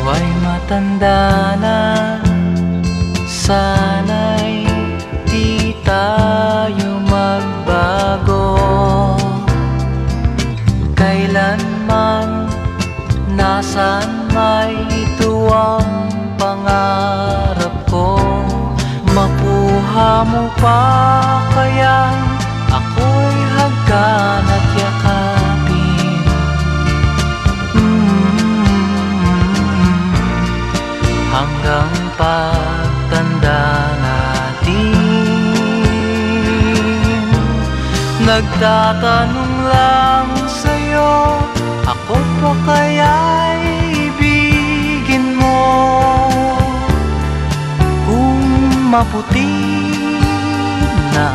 ay matanda na, sana'y di tayo magbago. Kailanman, nasaan may ito ang pangarap ko. Makuha mo pa kaya ako'y hagkan at yakapin. Hanggang pagtanda natin, nagtatanong lang sa'yo, ako pa kaya'y ibigin mo? Kung maputi na